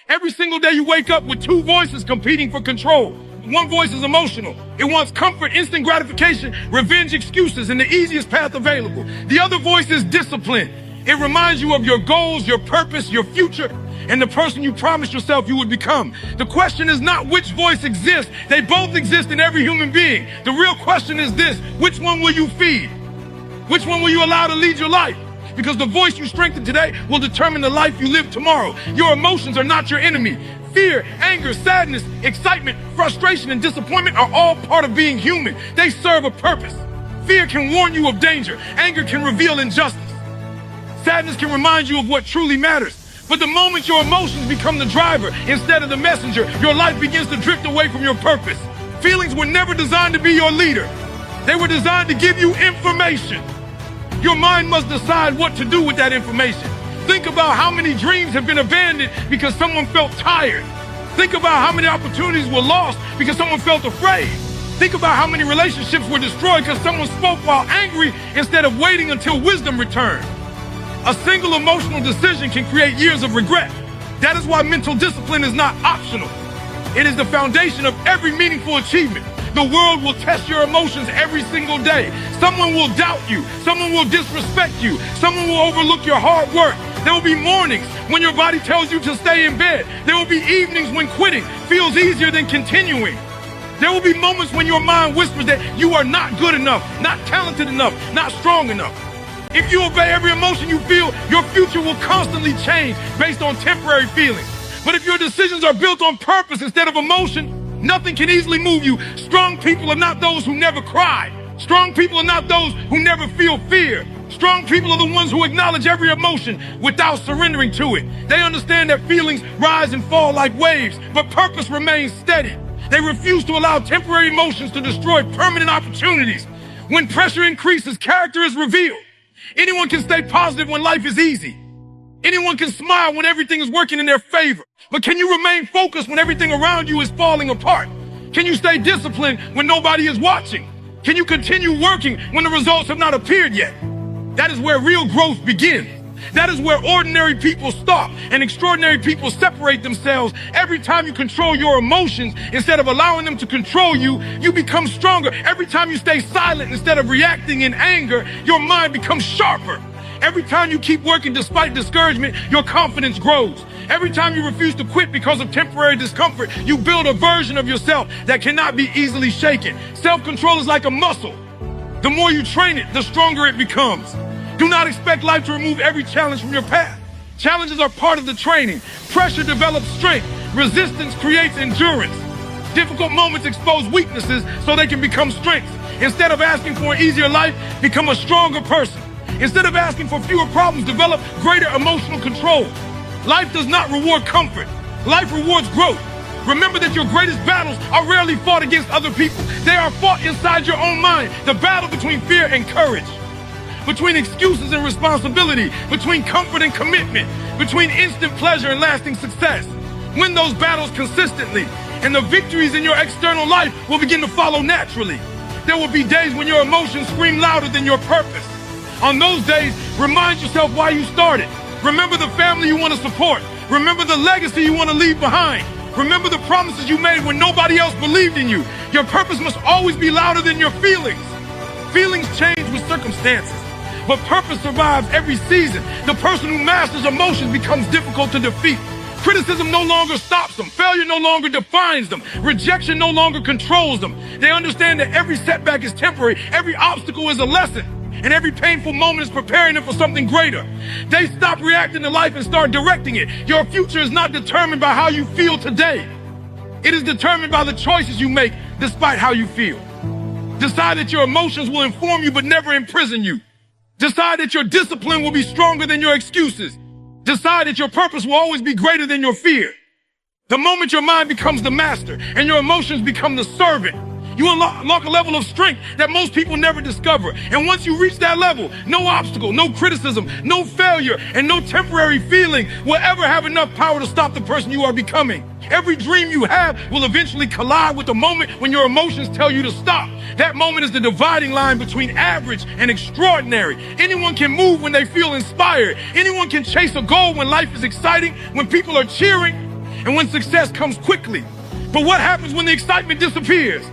Every single day you wake up with two voices competing for control. One voice is emotional. It wants comfort, instant gratification, revenge, excuses, and the easiest path available. The other voice is discipline. It reminds you of your goals, your purpose, your future, and the person you promised yourself you would become. The question is not which voice exists. They both exist in every human being. The real question is this: which one will you feed? Which one will you allow to lead your life? Because the voice you strengthen today will determine the life you live tomorrow. Your emotions are not your enemy. Fear, anger, sadness, excitement, frustration, and disappointment are all part of being human. They serve a purpose. Fear can warn you of danger. Anger can reveal injustice. Sadness can remind you of what truly matters. But the moment your emotions become the driver instead of the messenger, your life begins to drift away from your purpose. Feelings were never designed to be your leader. They were designed to give you information. Your mind must decide what to do with that information. Think about how many dreams have been abandoned because someone felt tired. Think about how many opportunities were lost because someone felt afraid. Think about how many relationships were destroyed because someone spoke while angry instead of waiting until wisdom returned. A single emotional decision can create years of regret. That is why mental discipline is not optional. It is the foundation of every meaningful achievement. The world will test your emotions every single day. Someone will doubt you. Someone will disrespect you. Someone will overlook your hard work. There will be mornings when your body tells you to stay in bed. There will be evenings when quitting feels easier than continuing. There will be moments when your mind whispers that you are not good enough, not talented enough, not strong enough. If you obey every emotion you feel, your future will constantly change based on temporary feelings. But if your decisions are built on purpose instead of emotion, nothing can easily move you. Strong people are not those who never cry. Strong people are not those who never feel fear. Strong people are the ones who acknowledge every emotion without surrendering to it. They understand that feelings rise and fall like waves, but purpose remains steady. They refuse to allow temporary emotions to destroy permanent opportunities. When pressure increases, character is revealed. Anyone can stay positive when life is easy. Anyone can smile when everything is working in their favor. But can you remain focused when everything around you is falling apart? Can you stay disciplined when nobody is watching? Can you continue working when the results have not appeared yet? That is where real growth begins. That is where ordinary people stop and extraordinary people separate themselves. Every time you control your emotions instead of allowing them to control you, you become stronger. Every time you stay silent instead of reacting in anger, your mind becomes sharper. Every time you keep working despite discouragement, your confidence grows. Every time you refuse to quit because of temporary discomfort, you build a version of yourself that cannot be easily shaken. Self-control is like a muscle. The more you train it, the stronger it becomes. Do not expect life to remove every challenge from your path. Challenges are part of the training. Pressure develops strength. Resistance creates endurance. Difficult moments expose weaknesses so they can become strengths. Instead of asking for an easier life, become a stronger person. Instead of asking for fewer problems, develop greater emotional control. Life does not reward comfort. Life rewards growth. Remember that your greatest battles are rarely fought against other people. They are fought inside your own mind. The battle between fear and courage, between excuses and responsibility, between comfort and commitment, between instant pleasure and lasting success. Win those battles consistently, and the victories in your external life will begin to follow naturally. There will be days when your emotions scream louder than your purpose. On those days, remind yourself why you started. Remember the family you want to support. Remember the legacy you want to leave behind. Remember the promises you made when nobody else believed in you. Your purpose must always be louder than your feelings. Feelings change with circumstances, but purpose survives every season. The person who masters emotions becomes difficult to defeat. Criticism no longer stops them. Failure no longer defines them. Rejection no longer controls them. They understand that every setback is temporary. Every obstacle is a lesson. And every painful moment is preparing them for something greater. They stop reacting to life and start directing it. Your future is not determined by how you feel today. It is determined by the choices you make despite how you feel. Decide that your emotions will inform you but never imprison you. Decide that your discipline will be stronger than your excuses. Decide that your purpose will always be greater than your fear. The moment your mind becomes the master and your emotions become the servant, you unlock a level of strength that most people never discover. And once you reach that level, no obstacle, no criticism, no failure, and no temporary feeling will ever have enough power to stop the person you are becoming. Every dream you have will eventually collide with the moment when your emotions tell you to stop. That moment is the dividing line between average and extraordinary. Anyone can move when they feel inspired. Anyone can chase a goal when life is exciting, when people are cheering. and when success comes quickly. But what happens when the excitement disappears?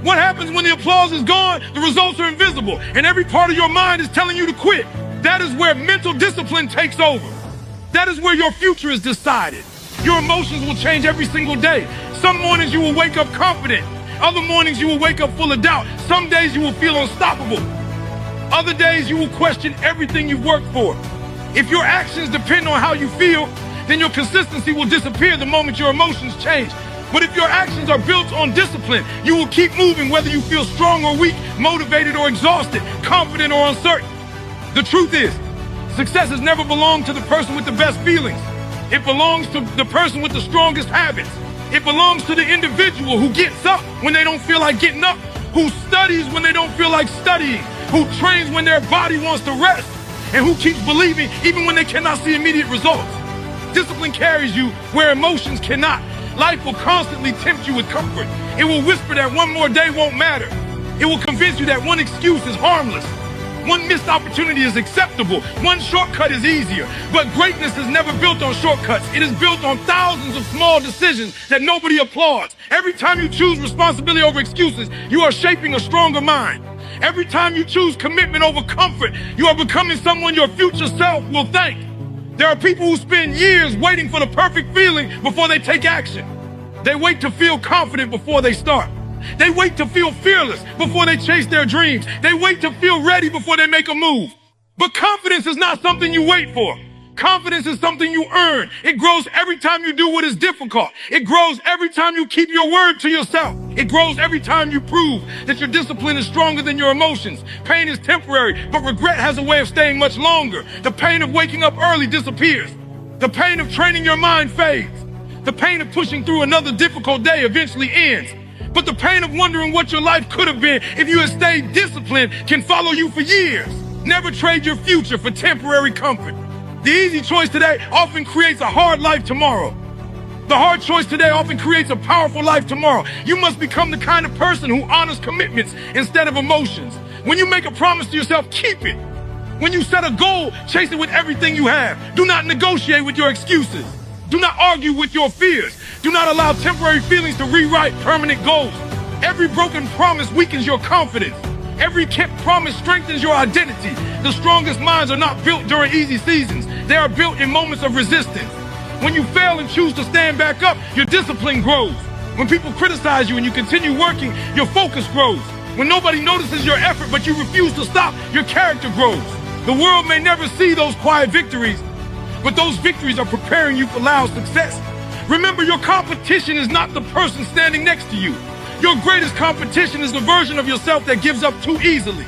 What happens when the applause is gone, the results are invisible, and every part of your mind is telling you to quit? That is where mental discipline takes over. That is where your future is decided. Your emotions will change every single day. Some mornings you will wake up confident. Other mornings you will wake up full of doubt. Some days you will feel unstoppable. Other days you will question everything you've worked for. If your actions depend on how you feel, then your consistency will disappear the moment your emotions change. But if your actions are built on discipline, you will keep moving whether you feel strong or weak, motivated or exhausted, confident or uncertain. The truth is, success has never belonged to the person with the best feelings. It belongs to the person with the strongest habits. It belongs to the individual who gets up when they don't feel like getting up, who studies when they don't feel like studying, who trains when their body wants to rest, and who keeps believing even when they cannot see immediate results. Discipline carries you where emotions cannot. Life will constantly tempt you with comfort. It will whisper that one more day won't matter. It will convince you that one excuse is harmless. One missed opportunity is acceptable. One shortcut is easier. But greatness is never built on shortcuts. It is built on thousands of small decisions that nobody applauds. Every time you choose responsibility over excuses, you are shaping a stronger mind. Every time you choose commitment over comfort, you are becoming someone your future self will thank. There are people who spend years waiting for the perfect feeling before they take action. They wait to feel confident before they start. They wait to feel fearless before they chase their dreams. They wait to feel ready before they make a move. But confidence is not something you wait for. Confidence is something you earn. It grows every time you do what is difficult. It grows every time you keep your word to yourself. It grows every time you prove that your discipline is stronger than your emotions. Pain is temporary, but regret has a way of staying much longer. The pain of waking up early disappears. The pain of training your mind fades. The pain of pushing through another difficult day eventually ends. But the pain of wondering what your life could have been if you had stayed disciplined can follow you for years. Never trade your future for temporary comfort. The easy choice today often creates a hard life tomorrow. The hard choice today often creates a powerful life tomorrow. You must become the kind of person who honors commitments instead of emotions. When you make a promise to yourself, keep it. When you set a goal, chase it with everything you have. Do not negotiate with your excuses. Do not argue with your fears. Do not allow temporary feelings to rewrite permanent goals. Every broken promise weakens your confidence. Every kept promise strengthens your identity. The strongest minds are not built during easy seasons. They are built in moments of resistance. When you fail and choose to stand back up, your discipline grows. When people criticize you and you continue working, your focus grows. When nobody notices your effort but you refuse to stop, your character grows. The world may never see those quiet victories, but those victories are preparing you for loud success. Remember, your competition is not the person standing next to you. Your greatest competition is the version of yourself that gives up too easily.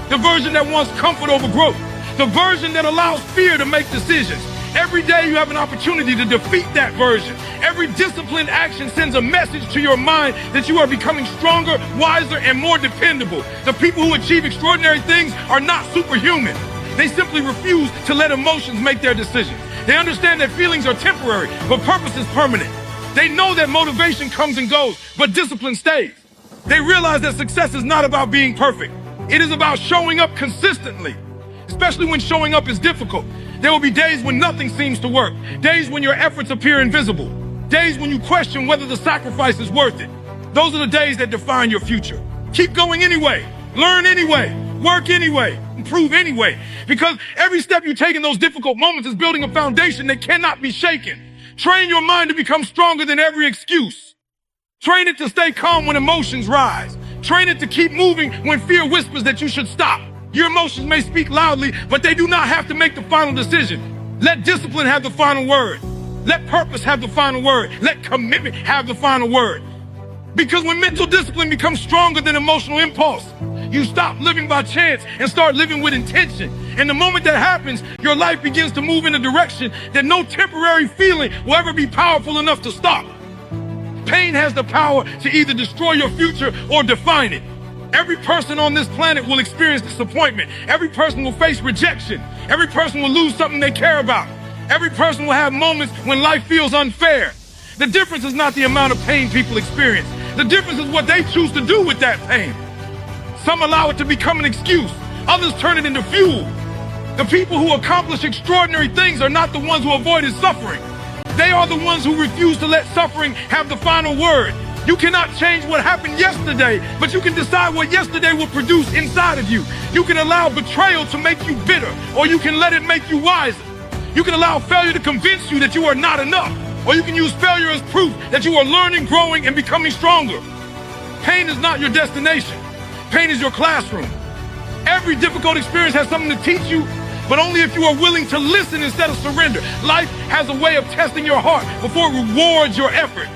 The version that wants comfort over growth. The version that allows fear to make decisions. Every day you have an opportunity to defeat that version. Every disciplined action sends a message to your mind that you are becoming stronger, wiser, and more dependable. The people who achieve extraordinary things are not superhuman. They simply refuse to let emotions make their decisions. They understand that feelings are temporary, but purpose is permanent. They know that motivation comes and goes, but discipline stays. They realize that success is not about being perfect. It is about showing up consistently, especially when showing up is difficult. There will be days when nothing seems to work, days when your efforts appear invisible, days when you question whether the sacrifice is worth it. Those are the days that define your future. Keep going anyway, learn anyway, work anyway, improve anyway, because every step you take in those difficult moments is building a foundation that cannot be shaken. Train your mind to become stronger than every excuse. Train it to stay calm when emotions rise. Train it to keep moving when fear whispers that you should stop. Your emotions may speak loudly, but they do not have to make the final decision. Let discipline have the final word. Let purpose have the final word. Let commitment have the final word. Because when mental discipline becomes stronger than emotional impulse, you stop living by chance and start living with intention. And the moment that happens, your life begins to move in a direction that no temporary feeling will ever be powerful enough to stop. Pain has the power to either destroy your future or define it. Every person on this planet will experience disappointment. Every person will face rejection. Every person will lose something they care about. Every person will have moments when life feels unfair. The difference is not the amount of pain people experience. The difference is what they choose to do with that pain. Some allow it to become an excuse. Others turn it into fuel. The people who accomplish extraordinary things are not the ones who avoided suffering. They are the ones who refuse to let suffering have the final word. You cannot change what happened yesterday, but you can decide what yesterday will produce inside of you. You can allow betrayal to make you bitter, or you can let it make you wiser. You can allow failure to convince you that you are not enough, or you can use failure as proof that you are learning, growing, and becoming stronger. Pain is not your destination. Pain is your classroom. Every difficult experience has something to teach you, but only if you are willing to listen instead of surrender. Life has a way of testing your heart before it rewards your effort.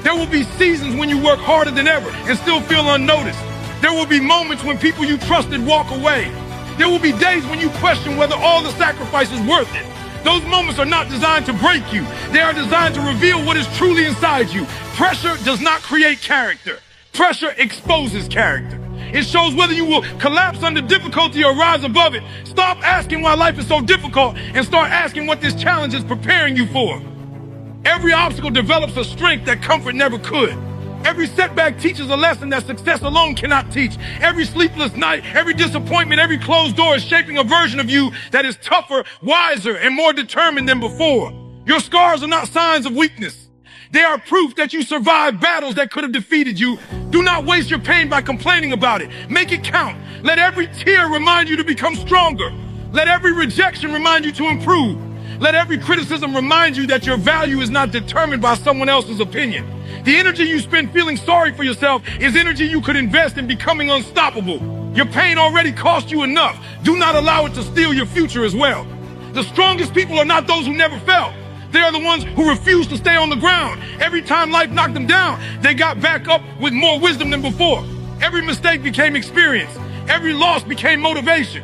There will be seasons when you work harder than ever and still feel unnoticed. There will be moments when people you trusted walk away. There will be days when you question whether all the sacrifice is worth it. Those moments are not designed to break you. They are designed to reveal what is truly inside you. Pressure does not create character. Pressure exposes character. It shows whether you will collapse under difficulty or rise above it. Stop asking why life is so difficult and start asking what this challenge is preparing you for. Every obstacle develops a strength that comfort never could. Every setback teaches a lesson that success alone cannot teach. Every sleepless night, every disappointment, every closed door is shaping a version of you that is tougher, wiser, and more determined than before. Your scars are not signs of weakness. They are proof that you survived battles that could have defeated you. Do not waste your pain by complaining about it. Make it count. Let every tear remind you to become stronger. Let every rejection remind you to improve. Let every criticism remind you that your value is not determined by someone else's opinion. The energy you spend feeling sorry for yourself is energy you could invest in becoming unstoppable. Your pain already cost you enough. Do not allow it to steal your future as well. The strongest people are not those who never fell. They are the ones who refuse to stay on the ground. Every time life knocked them down, they got back up with more wisdom than before. Every mistake became experience. Every loss became motivation.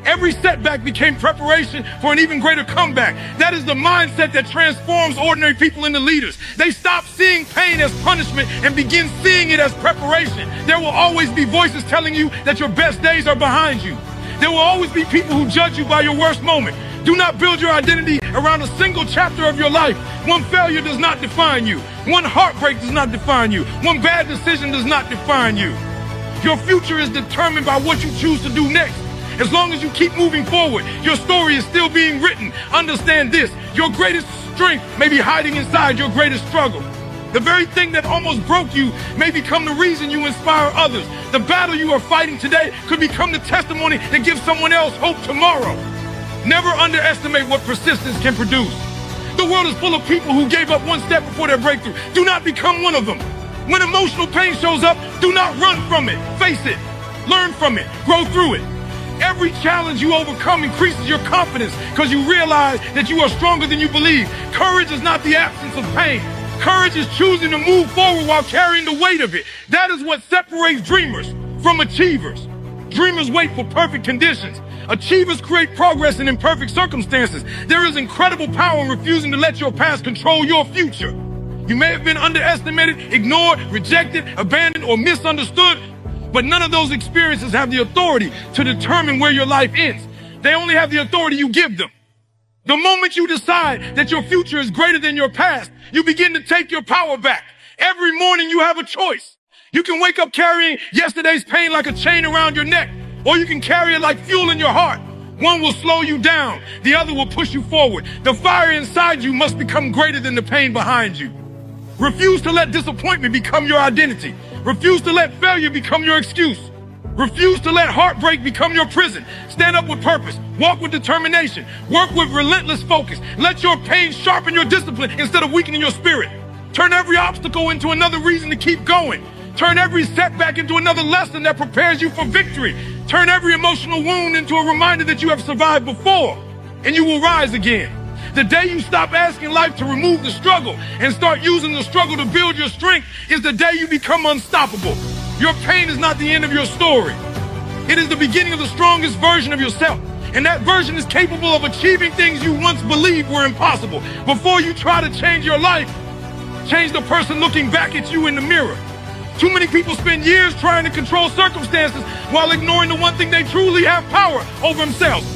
Every setback became preparation for an even greater comeback. That is the mindset that transforms ordinary people into leaders. They stop seeing pain as punishment and begin seeing it as preparation. There will always be voices telling you that your best days are behind you. There will always be people who judge you by your worst moment. Do not build your identity around a single chapter of your life. One failure does not define you. One heartbreak does not define you. One bad decision does not define you. Your future is determined by what you choose to do next. As long as you keep moving forward, your story is still being written. Understand this, your greatest strength may be hiding inside your greatest struggle. The very thing that almost broke you may become the reason you inspire others. The battle you are fighting today could become the testimony that gives someone else hope tomorrow. Never underestimate what persistence can produce. The world is full of people who gave up one step before their breakthrough. Do not become one of them. When emotional pain shows up, do not run from it. Face it. Learn from it. Grow through it. Every challenge you overcome increases your confidence because you realize that you are stronger than you believe. Courage is not the absence of pain. Courage is choosing to move forward while carrying the weight of it. That is what separates dreamers from achievers. Dreamers wait for perfect conditions. Achievers create progress in imperfect circumstances. There is incredible power in refusing to let your past control your future. You may have been underestimated, ignored, rejected, abandoned, or misunderstood, but none of those experiences have the authority to determine where your life ends. They only have the authority you give them. The moment you decide that your future is greater than your past, you begin to take your power back. Every morning you have a choice. You can wake up carrying yesterday's pain like a chain around your neck, or you can carry it like fuel in your heart. One will slow you down, the other will push you forward. The fire inside you must become greater than the pain behind you. Refuse to let disappointment become your identity. Refuse to let failure become your excuse. Refuse to let heartbreak become your prison. Stand up with purpose. Walk with determination. Work with relentless focus. Let your pain sharpen your discipline instead of weakening your spirit. Turn every obstacle into another reason to keep going. Turn every setback into another lesson that prepares you for victory. Turn every emotional wound into a reminder that you have survived before, and you will rise again. The day you stop asking life to remove the struggle and start using the struggle to build your strength is the day you become unstoppable. Your pain is not the end of your story. It is the beginning of the strongest version of yourself. And that version is capable of achieving things you once believed were impossible. Before you try to change your life, change the person looking back at you in the mirror. Too many people spend years trying to control circumstances while ignoring the one thing they truly have power over themselves.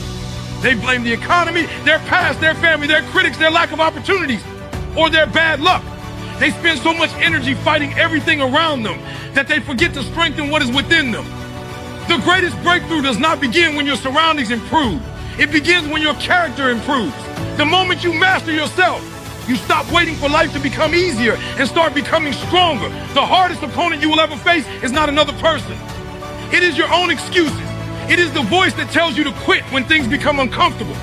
They blame the economy, their past, their family, their critics, their lack of opportunities, or their bad luck. They spend so much energy fighting everything around them that they forget to strengthen what is within them. The greatest breakthrough does not begin when your surroundings improve. It begins when your character improves. The moment you master yourself, You stop waiting for life to become easier and start becoming stronger. The hardest opponent you will ever face is not another person. It is your own excuses. It is the voice that tells you to quit when things become uncomfortable.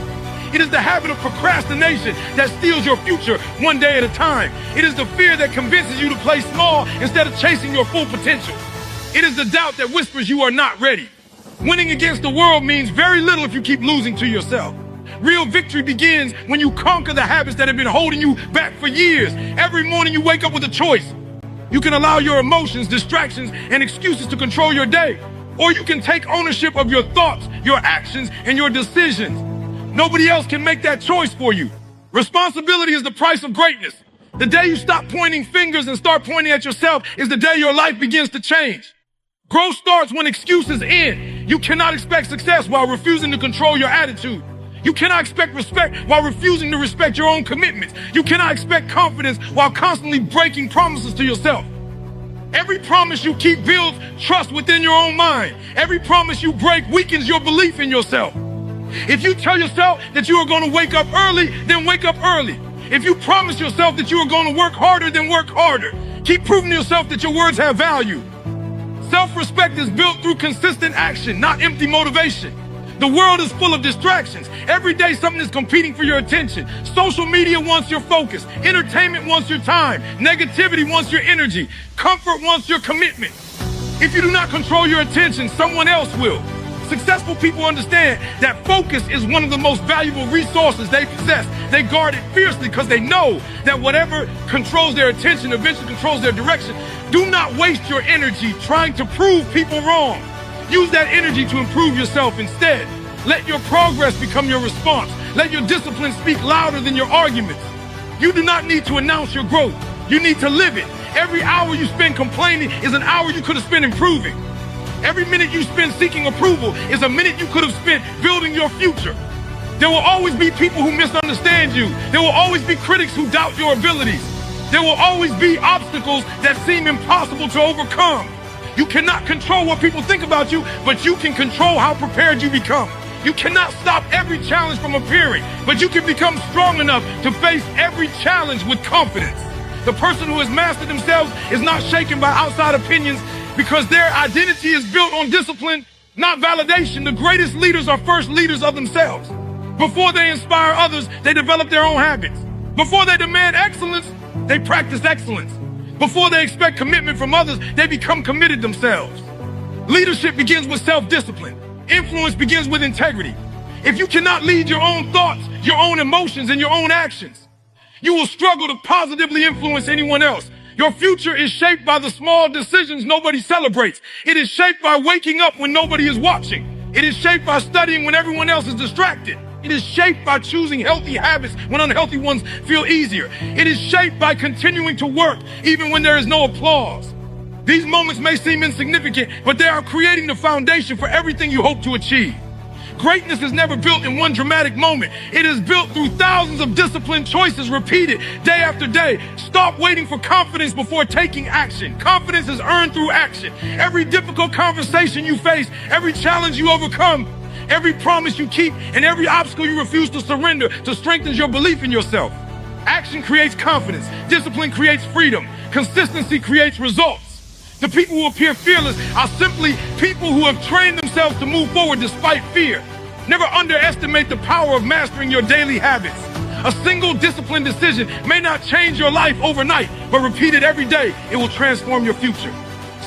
It is the habit of procrastination that steals your future one day at a time. It is the fear that convinces you to play small instead of chasing your full potential. It is the doubt that whispers you are not ready. Winning against the world means very little if you keep losing to yourself. Real victory begins when you conquer the habits that have been holding you back for years. Every morning you wake up with a choice. You can allow your emotions, distractions, and excuses to control your day. Or you can take ownership of your thoughts, your actions, and your decisions. Nobody else can make that choice for you. Responsibility is the price of greatness. The day you stop pointing fingers and start pointing at yourself is the day your life begins to change. Growth starts when excuses end. You cannot expect success while refusing to control your attitude. You cannot expect respect while refusing to respect your own commitments. You cannot expect confidence while constantly breaking promises to yourself. Every promise you keep builds trust within your own mind. Every promise you break weakens your belief in yourself. If you tell yourself that you are going to wake up early, then wake up early. If you promise yourself that you are going to work harder, then work harder. Keep proving to yourself that your words have value. Self-respect is built through consistent action, not empty motivation. The world is full of distractions. Every day something is competing for your attention. Social media wants your focus. Entertainment wants your time. Negativity wants your energy. Comfort wants your commitment. If you do not control your attention, someone else will. Successful people understand that focus is one of the most valuable resources they possess. They guard it fiercely because they know that whatever controls their attention eventually controls their direction. Do not waste your energy trying to prove people wrong. Use that energy to improve yourself instead. Let your progress become your response. Let your discipline speak louder than your arguments. You do not need to announce your growth. You need to live it. Every hour you spend complaining is an hour you could have spent improving. Every minute you spend seeking approval is a minute you could have spent building your future. There will always be people who misunderstand you. There will always be critics who doubt your abilities. There will always be obstacles that seem impossible to overcome. You cannot control what people think about you, but you can control how prepared you become. You cannot stop every challenge from appearing, but you can become strong enough to face every challenge with confidence. The person who has mastered themselves is not shaken by outside opinions because their identity is built on discipline, not validation. The greatest leaders are first leaders of themselves. Before they inspire others, they develop their own habits. Before they demand excellence, they practice excellence. Before they expect commitment from others, they become committed themselves. Leadership begins with self-discipline. Influence begins with integrity. If you cannot lead your own thoughts, your own emotions, and your own actions, you will struggle to positively influence anyone else. Your future is shaped by the small decisions nobody celebrates. It is shaped by waking up when nobody is watching. It is shaped by studying when everyone else is distracted. It is shaped by choosing healthy habits when unhealthy ones feel easier. It is shaped by continuing to work even when there is no applause. These moments may seem insignificant, but they are creating the foundation for everything you hope to achieve. Greatness is never built in one dramatic moment. It is built through thousands of disciplined choices repeated day after day. Stop waiting for confidence before taking action. Confidence is earned through action. Every difficult conversation you face, every challenge you overcome, every promise you keep, and every obstacle you refuse to surrender to strengthens your belief in yourself. Action creates confidence. Discipline creates freedom. Consistency creates results. The people who appear fearless are simply people who have trained themselves to move forward despite fear. Never underestimate the power of mastering your daily habits. A single disciplined decision may not change your life overnight, but repeated every day, it will transform your future.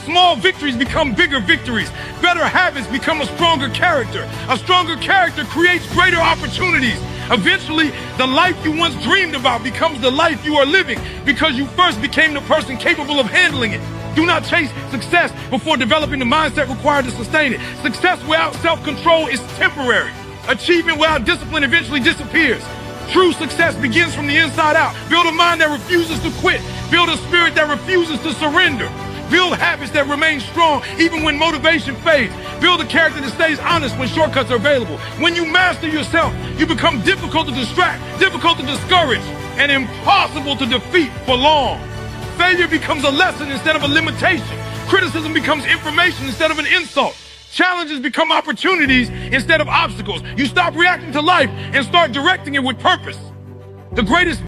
Small victories become bigger victories. Better habits become a stronger character. A stronger character creates greater opportunities. Eventually, the life you once dreamed about becomes the life you are living because you first became the person capable of handling it. Do not chase success before developing the mindset required to sustain it. Success without self-control is temporary. Achievement without discipline eventually disappears. True success begins from the inside out. Build a mind that refuses to quit. Build a spirit that refuses to surrender. Build habits that remain strong even when motivation fades. Build a character that stays honest when shortcuts are available. When you master yourself, you become difficult to distract, difficult to discourage, and impossible to defeat for long. Failure becomes a lesson instead of a limitation. Criticism becomes information instead of an insult. Challenges become opportunities instead of obstacles. You stop reacting to life and start directing it with purpose. The greatest